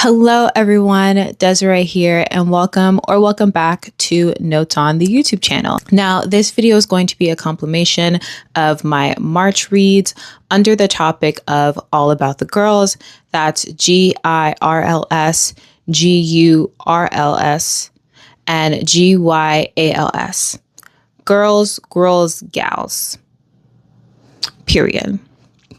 Hello everyone, Desiree here, and welcome back to Notes on the YouTube channel. Now, this video is going to be a compilation of my March reads under the topic of All About the Girls. That's GIRLS, GURLS, and GYALS. Girls, girls, gals. Period.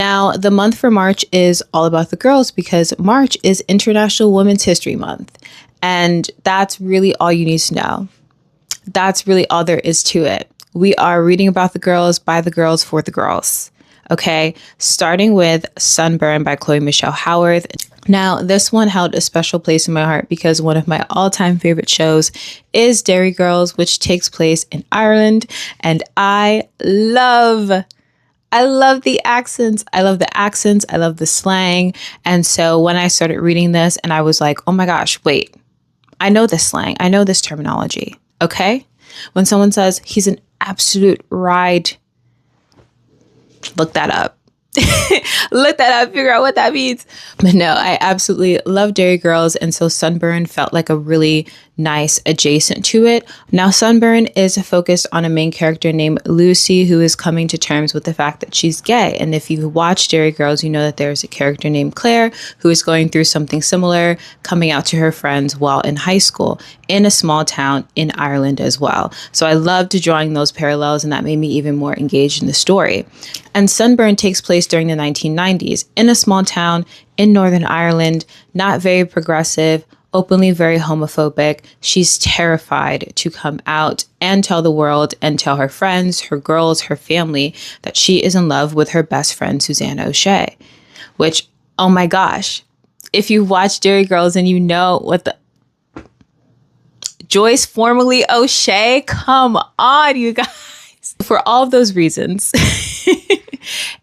Now, the month for March is all about the girls because March is International Women's History Month. And that's really all you need to know. That's really all there is to it. We are reading about the girls, by the girls, for the girls. Okay, starting with Sunburn by Chloe Michelle Howarth. Now, this one held a special place in my heart because one of my all-time favorite shows is Derry Girls, which takes place in Ireland. And I love the accents. I love the accents. I love the slang. And so when I started reading this and I was like, oh my gosh, wait, I know this slang. I know this terminology. Okay. When someone says he's an absolute ride, look that up. Look that up, figure out what that means. But no, I absolutely love Derry Girls. And so Sunburn felt like a really nice adjacent to it. Now, Sunburn is focused on a main character named Lucy, who is coming to terms with the fact that she's gay. And if you've watched Derry Girls, you know that there's a character named Claire who is going through something similar, coming out to her friends while in high school in a small town in Ireland as well. So I loved drawing those parallels, and that made me even more engaged in the story. And Sunburn takes place during the 1990s in a small town in Northern Ireland, not very progressive, openly very homophobic. She's terrified to come out and tell the world and tell her friends, her girls, her family that she is in love with her best friend, Susanna O'Shea, which, oh my gosh, if you watch Derry Girls and you know what the Joyce, formerly O'Shea, come on, you guys. For all of those reasons,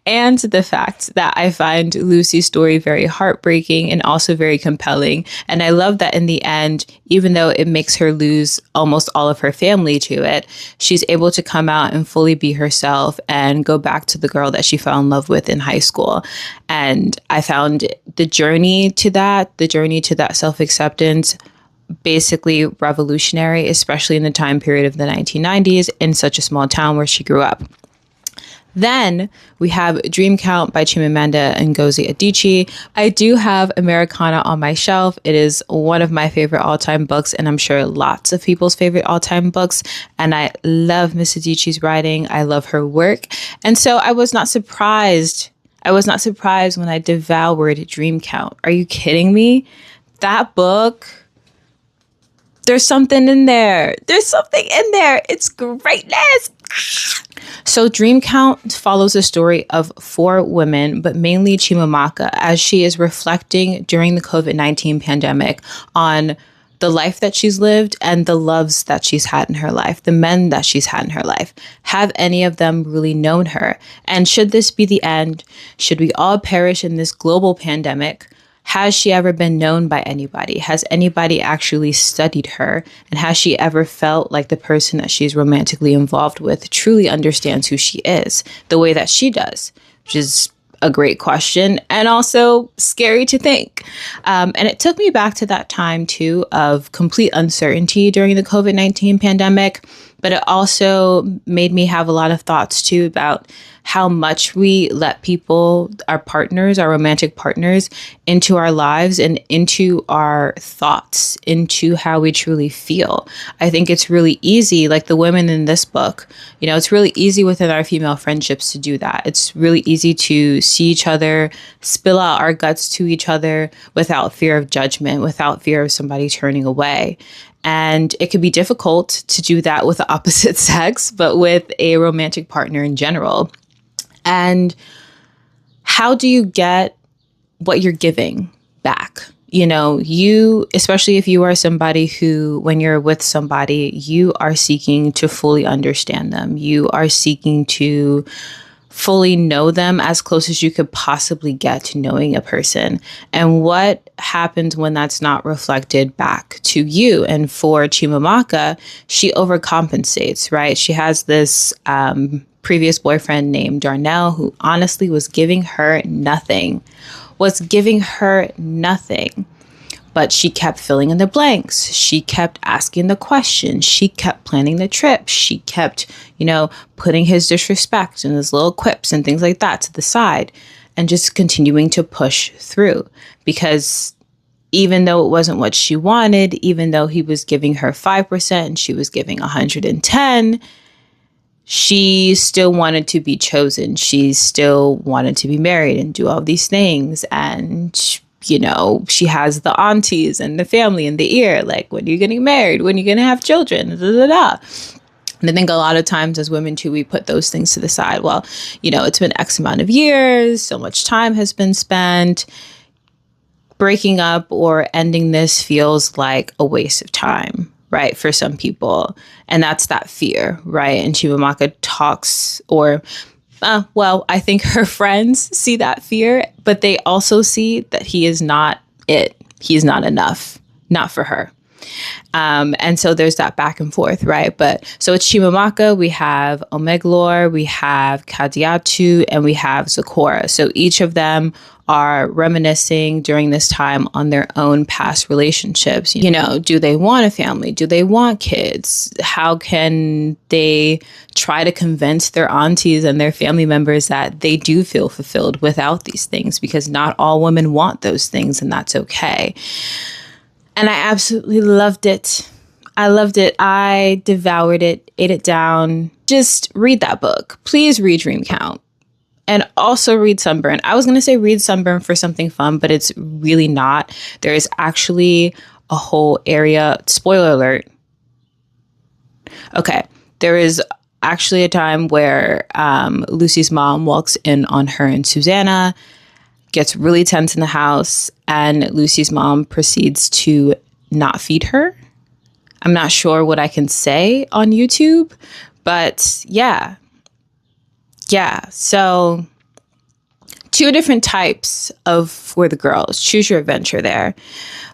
and the fact that I find Lucy's story very heartbreaking and also very compelling. And I love that in the end, even though it makes her lose almost all of her family to it, she's able to come out and fully be herself and go back to the girl that she fell in love with in high school. And I found the journey to that self-acceptance basically revolutionary, especially in the time period of the 1990s in such a small town where she grew up. Then we have Dream Count by Chimamanda Ngozi Adichie. I do have Americana on my shelf. It is one of my favorite all-time books, and I'm sure lots of people's favorite all-time books. And I love Miss Adichie's writing. I love her work. And so I was not surprised. When I devoured Dream Count. Are you kidding me? That book, there's something in there. It's greatness. So Dream Count follows the story of 4 women, but mainly Chimamanda, as she is reflecting during the COVID-19 pandemic on the life that she's lived and the loves that she's had in her life, the men that she's had in her life. Have any of them really known her? And should this be the end? Should we all perish in this global pandemic? Has she ever been known by anybody? Has anybody actually studied her? And has she ever felt like the person that she's romantically involved with truly understands who she is the way that she does? Which is a great question and also scary to think. And it took me back to that time, too, of complete uncertainty during the COVID-19 pandemic. But it also made me have a lot of thoughts, too, about how much we let people, our partners, our romantic partners, into our lives and into our thoughts, into how we truly feel. I think it's really easy, like the women in this book, it's really easy within our female friendships to do that. It's really easy to see each other, spill out our guts to each other without fear of judgment, without fear of somebody turning away. And it could be difficult to do that with the opposite sex, but with a romantic partner in general. And how do you get what you're giving back? You, especially if you are somebody who, when you're with somebody, you are seeking to fully understand them. You are seeking to fully know them as close as you could possibly get to knowing a person. And what happens when that's not reflected back to you? And for Chimamanda, she overcompensates, right? She has this previous boyfriend named Darnell, who honestly was giving her nothing. But she kept filling in the blanks. She kept asking the questions. She kept planning the trip. She kept, putting his disrespect and his little quips and things like that to the side and just continuing to push through. Because even though it wasn't what she wanted, even though he was giving her 5% and she was giving 110, she still wanted to be chosen. She still wanted to be married and do all these things. And she has the aunties and the family in the ear, like, when are you getting married? When are you going to have children? Da, da, da. And I think a lot of times as women too, we put those things to the side. Well, it's been X amount of years. So much time has been spent. Breaking up or ending this feels like a waste of time, right? For some people. And that's that fear, right? And Chimamaka talks I think her friends see that fear, but they also see that he is not it. He's not enough, not for her. And so there's that back and forth, right? But so it's Chimamaka, we have Omeglor, we have Kadiatu, and we have Zipporah. So each of them are reminiscing during this time on their own past relationships. Do they want a family? Do they want kids? How can they try to convince their aunties and their family members that they do feel fulfilled without these things? Because not all women want those things, and that's okay. And I absolutely loved it. I loved it. I devoured it, ate it down. Just read that book. Please read Dream Count. And also read Sunburn. I was going to say read Sunburn for something fun, but it's really not. There is actually a whole area. Spoiler alert. Okay. There is actually a time where Lucy's mom walks in on her and Susanna, gets really tense in the house, and Lucy's mom proceeds to not feed her. I'm not sure what I can say on YouTube, but yeah. So 2 different types for the girls. Choose your adventure there.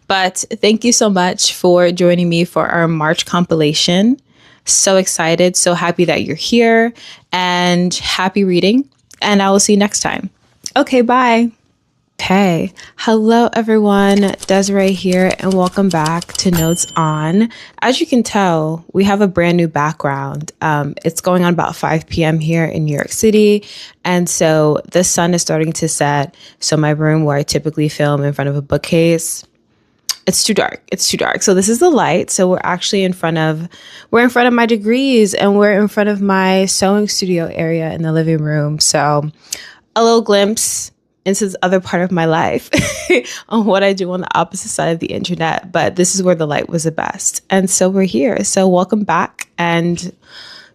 But thank you so much for joining me for our March compilation. So excited, so happy that you're here, and happy reading. And I will see you next time. Okay, bye. Hey, hello everyone, Desiree here, and welcome back to Notes On. As you can tell, we have a brand new background. It's going on about 5 p.m. here in New York City, and so the sun is starting to set. So my room where I typically film in front of a bookcase, it's too dark. So this is the light. So we're actually in front of my degrees, and we're in front of my sewing studio area in the living room. So a little glimpse into this other part of my life on what I do on the opposite side of the internet. But this is where the light was the best. And so we're here. So welcome back. And,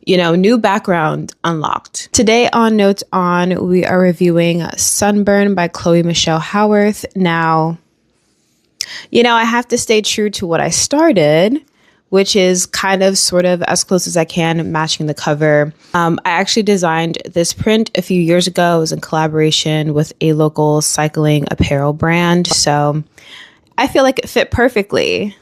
new background unlocked. Today on Notes On, we are reviewing Sunburn by Chloe Michelle Howarth. Now, I have to stay true to what I started, which is kind of sort of as close as I can matching the cover. I actually designed this print a few years ago. It was in collaboration with a local cycling apparel brand. So I feel like it fit perfectly.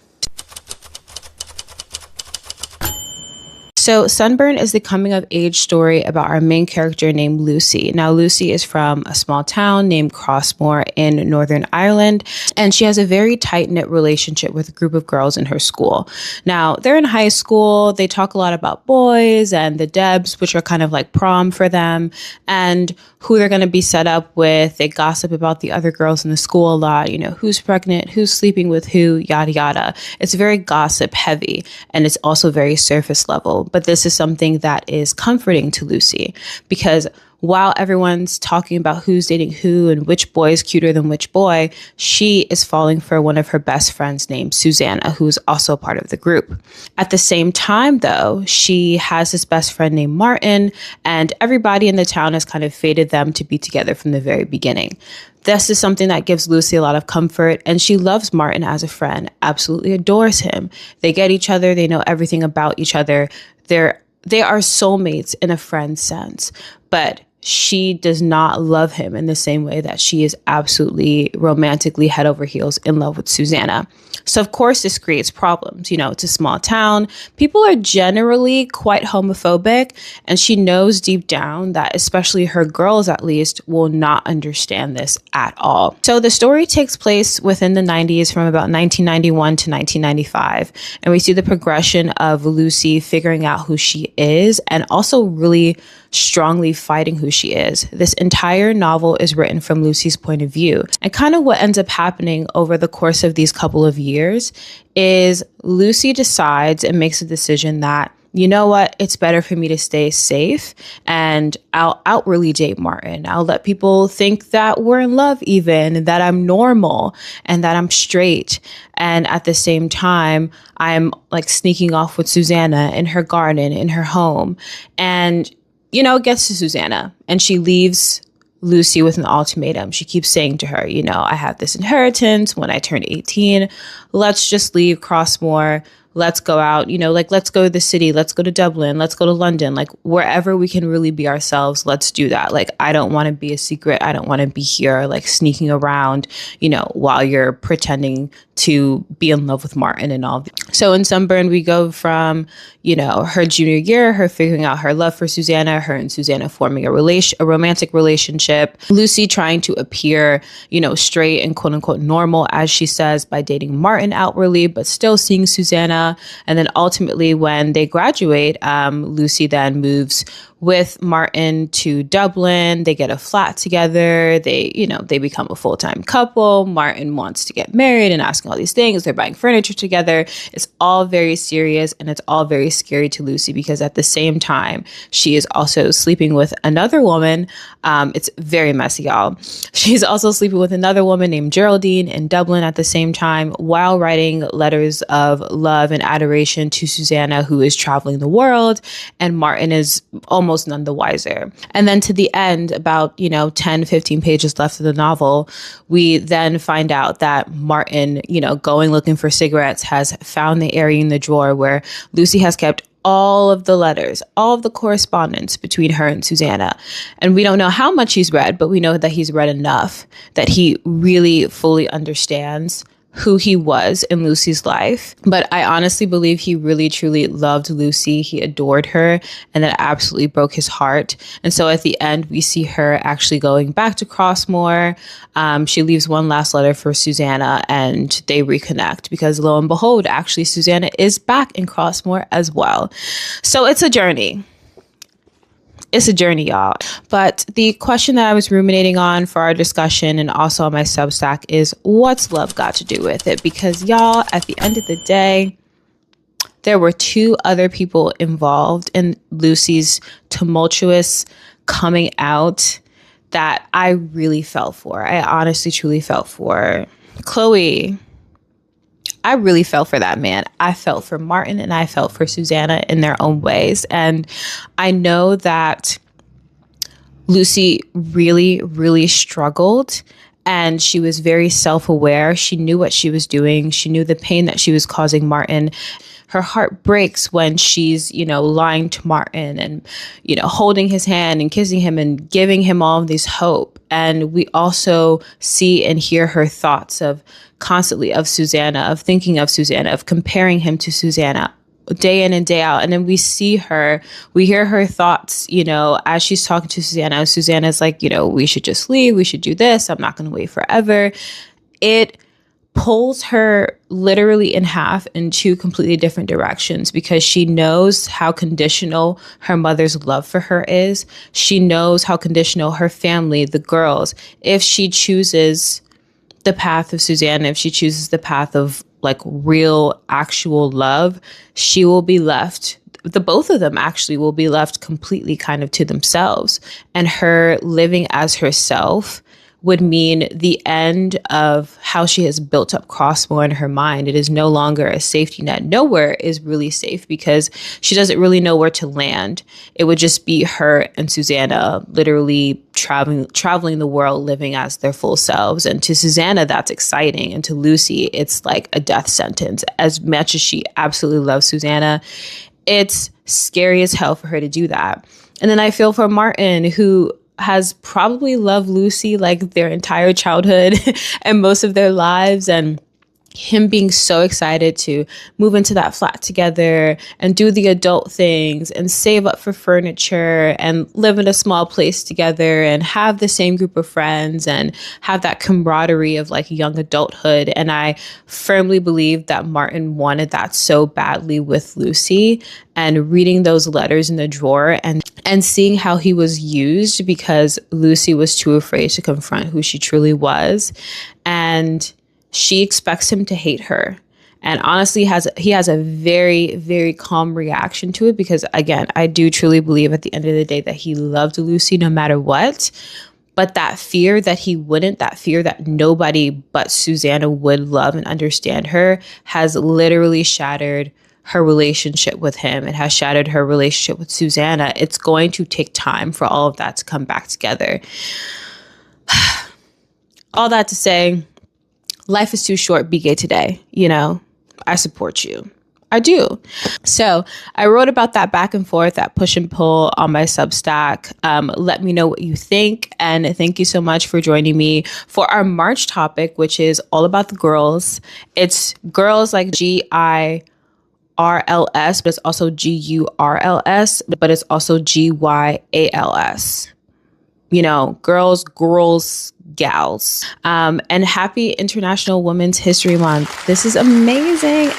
So Sunburn is the coming of age story about our main character named Lucy. Now, Lucy is from a small town named Crossmore in Northern Ireland, and she has a very tight-knit relationship with a group of girls in her school. Now, they're in high school. They talk a lot about boys and the Debs, which are kind of like prom for them, and who they're going to be set up with. They gossip about the other girls in the school a lot, who's pregnant, who's sleeping with who, yada, yada. It's very gossip heavy, and it's also very surface level. But this is something that is comforting to Lucy, because while everyone's talking about who's dating who and which boy is cuter than which boy, she is falling for one of her best friends named Susanna, who's also part of the group. At the same time, though, she has this best friend named Martin, and everybody in the town has kind of fated them to be together from the very beginning. This is something that gives Lucy a lot of comfort, and she loves Martin as a friend, absolutely adores him. They get each other. They know everything about each other. They are soulmates in a friend sense, but she does not love him in the same way that she is absolutely romantically head over heels in love with Susanna. So of course this creates problems. You know, it's a small town. People are generally quite homophobic, and she knows deep down that especially her girls at least will not understand this at all. So the story takes place within the 90s from about 1991 to 1995, and we see the progression of Lucy figuring out who she is and also really strongly fighting who she is. This entire novel is written from Lucy's point of view. And kind of what ends up happening over the course of these couple of years is Lucy decides and makes a decision that, you know what, it's better for me to stay safe, and I'll outwardly date Martin. I'll let people think that we're in love even, and that I'm normal and that I'm straight. And at the same time, I'm like sneaking off with Susanna in her garden, in her home. And you know, it gets to Susanna and she leaves Lucy with an ultimatum. She keeps saying to her, you know, I have this inheritance when I turn 18. Let's just leave Crossmoor. Let's go out, you know, like, let's go to the city. Let's go to Dublin. Let's go to London. Like, wherever we can really be ourselves, let's do that. Like, I don't want to be a secret. I don't want to be here, like, sneaking around, you know, while you're pretending to be in love with Martin and all. So in Sunburn, we go from, you know, her junior year, her figuring out her love for Susanna, her and Susanna forming a romantic relationship, Lucy trying to appear, you know, straight and quote unquote normal, as she says, by dating Martin outwardly, but still seeing Susanna. And then ultimately when they graduate, Lucy then moves with Martin to Dublin. They get a flat together. They become a full-time couple. Martin wants to get married and asking all these things. They're buying furniture together. It's all very serious and it's all very scary to Lucy because at the same time, she is also sleeping with another woman. It's very messy, y'all. She's also sleeping with another woman named Geraldine in Dublin at the same time while writing letters of love and adoration to Susanna, who is traveling the world. And Martin is almost none the wiser. And then to the end, about, 10, 15 pages left of the novel, we then find out that Martin, going looking for cigarettes, has found the area in the drawer where Lucy has kept all of the letters, all of the correspondence between her and Susanna. And we don't know how much he's read, but we know that he's read enough that he really fully understands who he was in Lucy's life. But I honestly believe he really, truly loved Lucy. He adored her, and that absolutely broke his heart. And so at the end, we see her actually going back to Crossmoor. She leaves one last letter for Susanna, and they reconnect because lo and behold, actually Susanna is back in Crossmoor as well. So it's a journey. It's a journey, y'all. But the question that I was ruminating on for our discussion and also on my Substack is, what's love got to do with it? Because y'all, at the end of the day, there were two other people involved in Lucy's tumultuous coming out that I really felt for. I honestly, truly felt for. Chloe, I really felt for that man. I felt for Martin and I felt for Susanna in their own ways. And I know that Lucy really, really struggled, and she was very self-aware. She knew what she was doing. She knew the pain that she was causing Martin. Her heart breaks when she's, lying to Martin and, holding his hand and kissing him and giving him all of this hope. And we also see and hear her thoughts of constantly of Susanna, of thinking of Susanna, of comparing him to Susanna day in and day out. And then we hear her thoughts, as she's talking to Susanna. Susanna's like, we should just leave. We should do this. I'm not going to wait forever. It pulls her literally in half in two completely different directions because she knows how conditional her mother's love for her is. She knows how conditional her family, the girls, if she chooses the path of Susanna, if she chooses the path of like real, actual love, she will be left. The both of them actually will be left completely kind of to themselves. And her living as herself would mean the end of how she has built up Crossmoor in her mind. It is no longer a safety net. Nowhere is really safe because she doesn't really know where to land. It would just be her and Susanna literally traveling the world, living as their full selves. And to Susanna, that's exciting. And to Lucy, it's like a death sentence. As much as she absolutely loves Susanna, it's scary as hell for her to do that. And then I feel for Martin, who has probably loved Lucy like their entire childhood and most of their lives, and him being so excited to move into that flat together and do the adult things and save up for furniture and live in a small place together and have the same group of friends and have that camaraderie of like young adulthood. And I firmly believe that Martin wanted that so badly with Lucy. And reading those letters in the drawer and seeing how he was used because Lucy was too afraid to confront who she truly was. And she expects him to hate her. And honestly, he has a very, very calm reaction to it because, again, I do truly believe at the end of the day that he loved Lucy no matter what. But that fear that he wouldn't, that fear that nobody but Susanna would love and understand her has literally shattered her relationship with him. It has shattered her relationship with Susanna. It's going to take time for all of that to come back together. All that to say, life is too short, be gay today. You know, I support you. I do. So I wrote about that back and forth, that push and pull on my Substack. Let me know what you think. And thank you so much for joining me for our March topic, which is all about the girls. It's girls like GIRLS, but it's also GURLS, but it's also GYALS. You know, girls, gals. And happy International Women's History Month. This is amazing.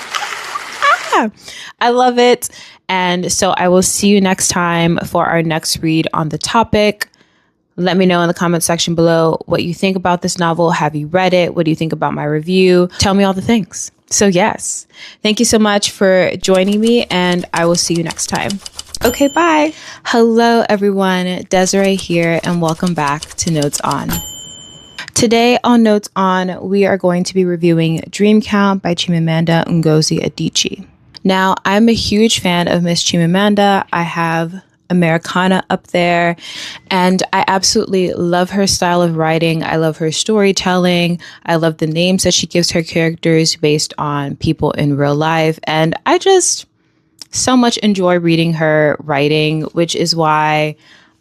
I love it. And so I will see you next time for our next read on the topic. Let me know in the comment section below what you think about this novel. Have you read it? What do you think about my review? Tell me all the things. So yes, thank you so much for joining me, and I will see you next time. Okay, bye. Hello, everyone. Desiree here, and welcome back to Notes On. Today on Notes On, we are going to be reviewing Dream Count by Chimamanda Ngozi Adichie. Now, I'm a huge fan of Miss Chimamanda. I have Americana up there, and I absolutely love her style of writing. I love her storytelling. I love the names that she gives her characters based on people in real life, and I just so much enjoy reading her writing, which is why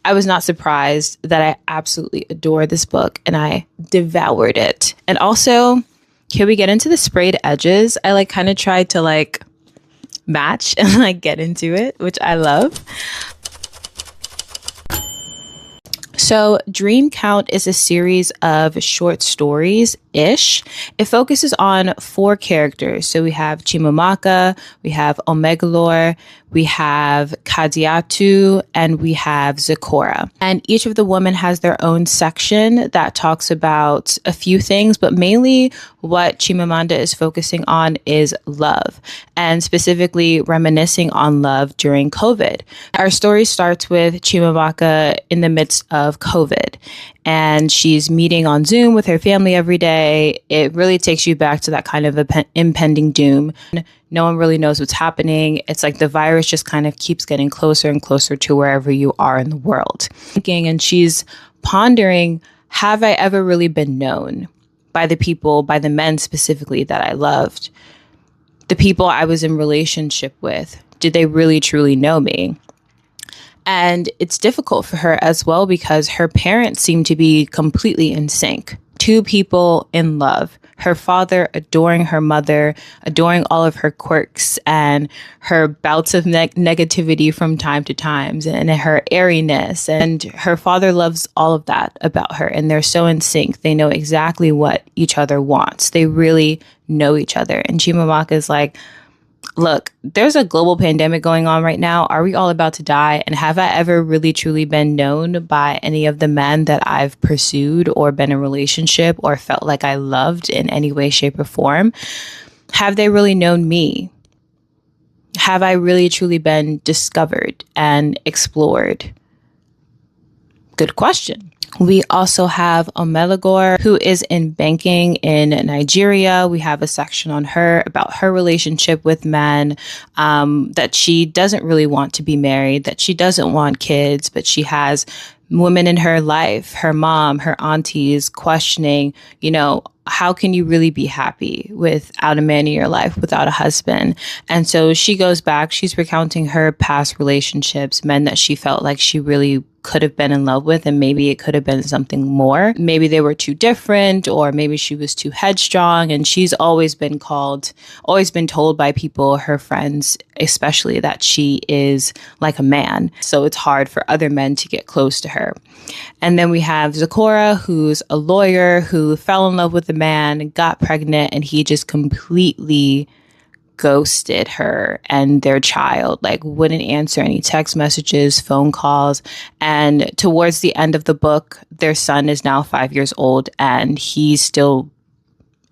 I was not surprised that I absolutely adore this book and I devoured it. And also, can we get into the sprayed edges? I kind of tried to match and get into it, which I love. So Dream Count is a series of short stories-ish. It focuses on 4 characters. So we have Chimamaka, we have Omegalore, we have Kadiatu, and we have Zipporah. And each of the women has their own section that talks about a few things, but mainly what Chimamanda is focusing on is love, and specifically reminiscing on love during COVID. Our story starts with Chimamaka in the midst of COVID, and she's meeting on Zoom with her family every day. It really takes you back to that kind of impending doom. No one really knows what's happening. It's like the virus just kind of keeps getting closer and closer to wherever you are in the world. And she's pondering, have I ever really been known by the people, by the men specifically that I loved? The people I was in relationship with, did they really truly know me? And it's difficult for her as well because her parents seem to be completely in sync. 2 people in love. Her father adoring her mother, adoring all of her quirks and her bouts of negativity from time to time, and her airiness. And her father loves all of that about her. And they're so in sync. They know exactly what each other wants. They really know each other. And Chimamaka is like, look, there's a global pandemic going on right now. Are we all about to die? And have I ever really truly been known by any of the men that I've pursued or been in a relationship or felt like I loved in any way, shape, or form? Have they really known me? Have I really truly been discovered and explored? Good question. We also have Omegalore, who is in banking in Nigeria. We have a section on her about her relationship with men, that she doesn't really want to be married, that she doesn't want kids, but she has women in her life, her mom, her aunties, questioning, how can you really be happy without a man in your life, without a husband? And so she goes back, she's recounting her past relationships, men that she felt like she really could have been in love with, and maybe it could have been something more. Maybe they were too different, or maybe she was too headstrong. And she's always been told by people, her friends especially, that she is like a man. So it's hard for other men to get close to her. And then we have Zecora, who's a lawyer who fell in love with a man, got pregnant, and he just completely ghosted her and their child, like wouldn't answer any text messages, phone calls. And towards the end of the book, their son is now 5 years old, and he still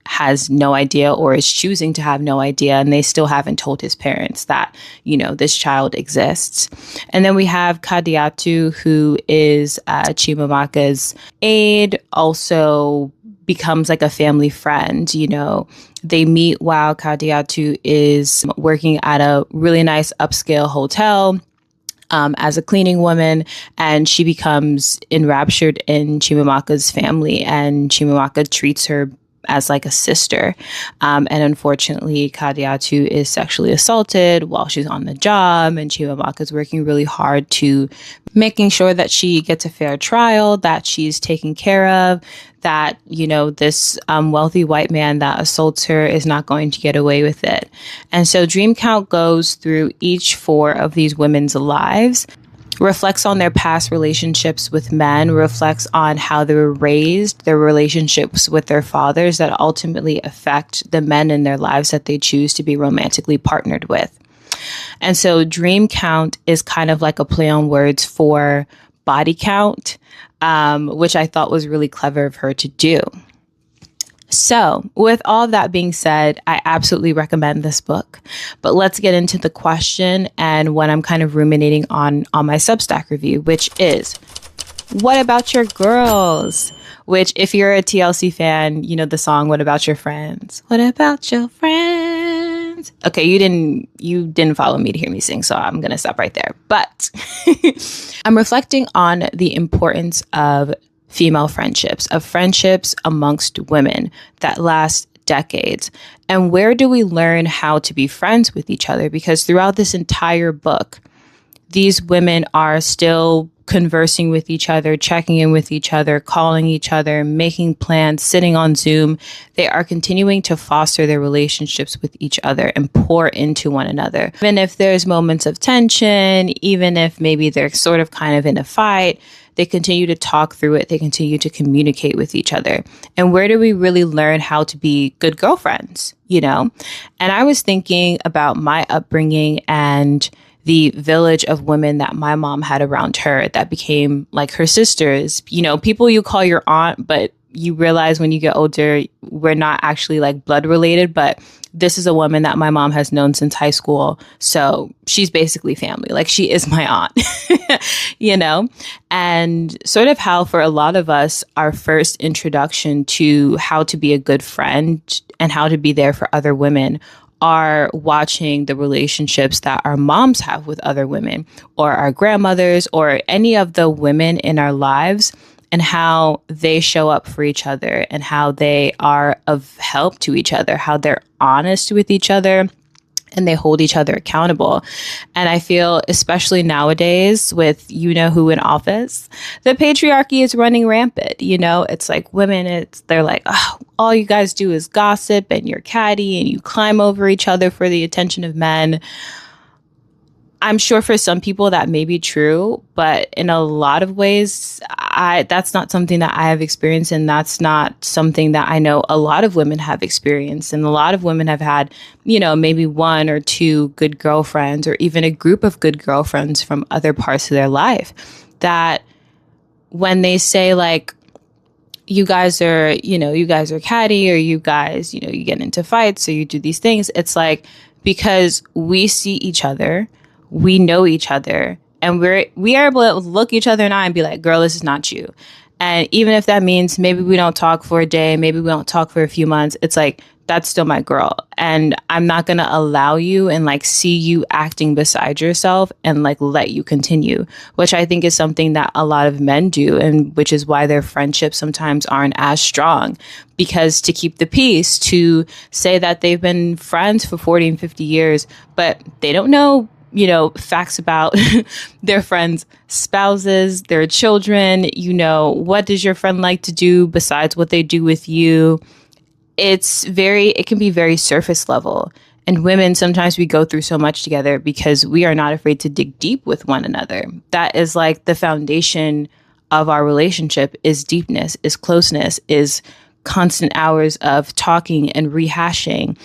has no idea, or is choosing to have no idea. And they still haven't told his parents that, this child exists. And then we have Kadiatu, who is Chimamaka's aide, also becomes like a family friend. They meet while Kadiatu is working at a really nice upscale hotel as a cleaning woman, and she becomes enraptured in Chimamaka's family, and Chimamaka treats her as like a sister. And unfortunately, Kadiatu is sexually assaulted while she's on the job, and Chimamaka is working really hard to making sure that she gets a fair trial, that she's taken care of, that, this wealthy white man that assaults her is not going to get away with it. And so Dream Count goes through each 4 of these women's lives, reflects on their past relationships with men, reflects on how they were raised, their relationships with their fathers that ultimately affect the men in their lives that they choose to be romantically partnered with. And so Dream Count is kind of like a play on words for body count, which I thought was really clever of her to do. So with all that being said, I absolutely recommend this book. But let's get into the question and what I'm kind of ruminating on my Substack review, which is, what about your girls? Which, if you're a TLC fan, the song, What About Your Friends? What about your friends? Okay, you didn't follow me to hear me sing, so I'm going to stop right there. But I'm reflecting on the importance of female friendships, of friendships amongst women that last decades. And where do we learn how to be friends with each other? Because throughout this entire book, these women are still conversing with each other, checking in with each other, calling each other, making plans, sitting on Zoom. They are continuing to foster their relationships with each other and pour into one another. Even if there's moments of tension, even if maybe they're sort of kind of in a fight, they continue to talk through it. They continue to communicate with each other. And where do we really learn how to be good girlfriends, And I was thinking about my upbringing and the village of women that my mom had around her that became like her sisters, people you call your aunt, but you realize when you get older, we're not actually like blood related, but this is a woman that my mom has known since high school. So she's basically family. Like, she is my aunt, and sort of how for a lot of us, our first introduction to how to be a good friend and how to be there for other women are watching the relationships that our moms have with other women, or our grandmothers, or any of the women in our lives, and how they show up for each other and how they are of help to each other, how they're honest with each other, and they hold each other accountable. And I feel, especially nowadays with who in office, the patriarchy is running rampant. It's like women, they're like, oh, all you guys do is gossip and you're catty and you climb over each other for the attention of men. I'm sure for some people that may be true, but in a lot of ways, that's not something that I have experienced, and that's not something that I know a lot of women have experienced. And a lot of women have had, maybe 1 or 2 good girlfriends, or even a group of good girlfriends from other parts of their life, that when they say like, you guys are catty, or you guys, you get into fights, or you do these things, it's like, because we see each other, we know each other, and we are able to look each other in the eye and be like, girl, this is not you. And even if that means maybe we don't talk for a day, maybe we don't talk for a few months, it's like, that's still my girl. And I'm not going to allow you and like see you acting beside yourself and like let you continue, which I think is something that a lot of men do, and which is why their friendships sometimes aren't as strong, because to keep the peace, to say that they've been friends for 40 and 50 years, but they don't know facts about their friends' spouses, their children, what does your friend like to do besides what they do with you? It can be very surface level. And women, sometimes we go through so much together because we are not afraid to dig deep with one another. That is like the foundation of our relationship, is deepness, is closeness, is constant hours of talking and rehashing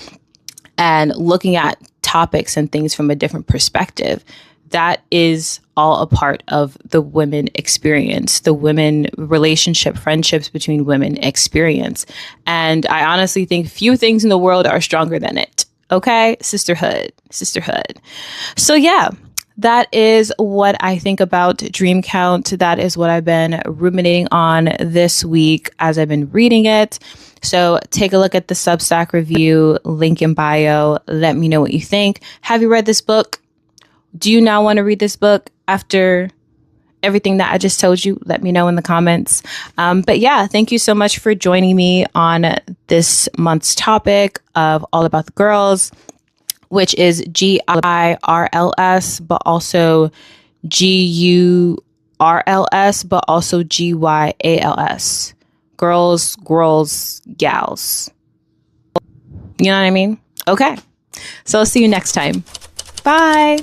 and looking at topics and things from a different perspective. That is all a part of the women experience, the women relationship, friendships between women experience. And I honestly think few things in the world are stronger than it. Okay? Sisterhood. So yeah, that is what I think about Dream Count. That is what I've been ruminating on this week as I've been reading it. So take a look at the Substack review, link in bio. Let me know what you think. Have you read this book? Do you now want to read this book after everything that I just told you? Let me know in the comments. But yeah, thank you so much for joining me on this month's topic of All About the Girls, which is GIRLS, but also GURLS, but also GYALS. Girls, gals. You know what I mean? Okay. So I'll see you next time. Bye.